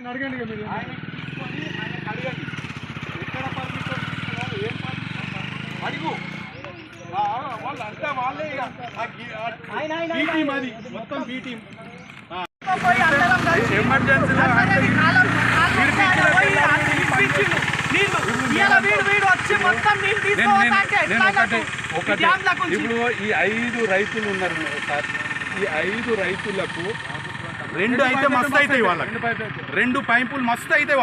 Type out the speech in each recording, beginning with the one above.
అడగండి ఎక్కడ పర్మిషన్ ఏం పర్మిషన్ అడుగు వాళ్ళు అంతా వాళ్ళే అది మొత్తం బీ టీం ఎమర్జెన్సీలో ఇప్పుడు ఈ 5 రైతులు ఉన్నారు సార్. ఈ 5 రైతులకు 2 అయితే మస్తు అవుతాయి. వాళ్ళకి 2 పైపులు మస్తు అవుతాయి.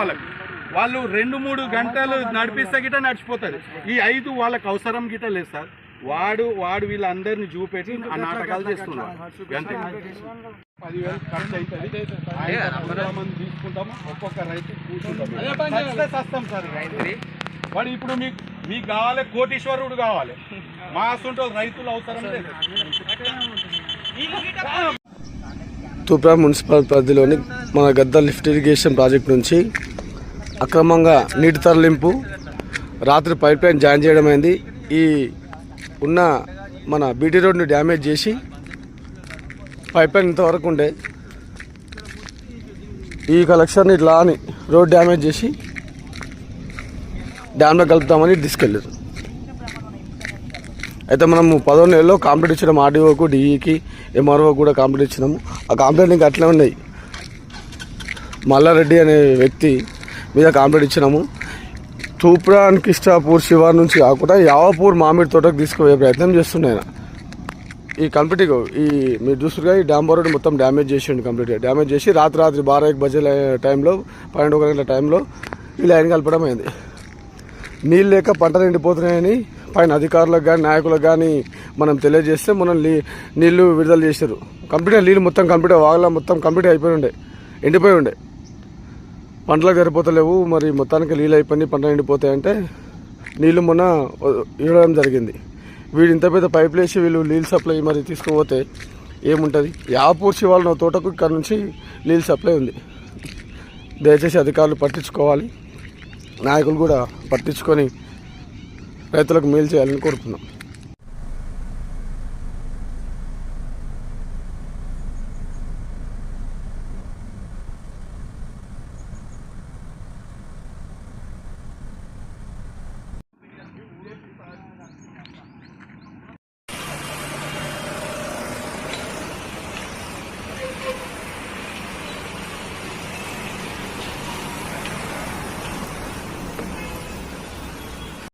వాళ్ళు 2-3 గంటలు నడిపిస్తే గిట్ట నడిచిపోతుంది. ఈ 5 వాళ్ళకి అవసరం గిట్ట లేదు సార్. వాడు వీళ్ళందరినీ చూపెట్టి ఆ నాటకాలు చేస్తున్నారు. 10,000 ఖర్చు అవుతుంది. మంది తీసుకుంటాము. ఒక్కొక్క రైతు కూర్చుంటాం సార్. వాడు ఇప్పుడు మీకు కావాలి, కోటీశ్వరుడు కావాలి. మా అసంటో రైతులు అవసరం లేదు. తూప్రాన్ మున్సిపల్ పరిధిలోని మన గద్ద లిఫ్ట్ ఇరిగేషన్ ప్రాజెక్ట్ నుంచి అక్రమంగా నీటి తరలింపు, రాత్రి పైప్ లైన్ జాయిన్ చేయడం అయింది. ఈ ఉన్న మన బీటీ రోడ్ని డ్యామేజ్ చేసి పైప్ లైన్ ఇంతవరకు ఉండే ఈ కలెక్షన్ ఇట్లా అని రోడ్ డ్యామేజ్ చేసి డ్యామ్లో కలుపుతామని తీసుకెళ్ళారు. అయితే మనము 10వ నెలలో కంప్లీట్ ఇచ్చినాము. ఆర్డీఓకు, డిఈకి, ఎంఆర్ఓ కూడా కంప్లీట్ ఇచ్చినాము. ఆ కంప్లైంట్ ఇంకా అట్లే ఉన్నాయి. మల్లారెడ్డి అనే వ్యక్తి మీద కంప్లైంట్ ఇచ్చినాము. తూప్రాన్ కిష్టాపూర్ శివార్ నుంచి కాకుండా యావపూర్ మామిడి తోటకు తీసుకుపోయే ప్రయత్నం చేస్తున్నాయి. ఈ కంప్లీట్గా మీరు చూస్తుగా ఈ డ్యామ్ రోడ్ మొత్తం డ్యామేజ్ చేసిండు. కంప్లీట్గా డ్యామేజ్ చేసి రాత్రి 12 బజల టైంలో 12 గంటల టైంలో ఈ లైన్ కలపడం అయింది. నీళ్ళు లేక పంటలు ఎండిపోతున్నాయని పైన అధికారులకు కానీ నాయకులకు కానీ మనం తెలియజేస్తే మనం నీళ్లు విడుదల చేశారు. కంప్లీట్గా నీళ్ళు మొత్తం కంప్లీట్గా వాగలా మొత్తం కంప్లీట్ అయిపోయి ఉండే, ఎండిపోయి ఉండే. పంటలకు సరిపోతలేవు, మరి మొత్తానికి నీళ్ళు అయిపోయి పంటలు ఎండిపోతాయంటే నీళ్ళు మొన్న ఇవ్వడం జరిగింది. వీడు ఇంత పెద్ద పైపులు వేసి వీళ్ళు నీళ్ళు సప్లై మరి తీసుకుపోతే ఏముంటుంది? యాపూర్ శివాల తోటకు ఇక్కడ నుంచి నీళ్ళు సప్లై ఉంది. దయచేసి అధికారులు పట్టించుకోవాలి, నాయకులు కూడా పట్టించుకొని రైతులకు మేలు చేయాలని కోరుతున్నాం.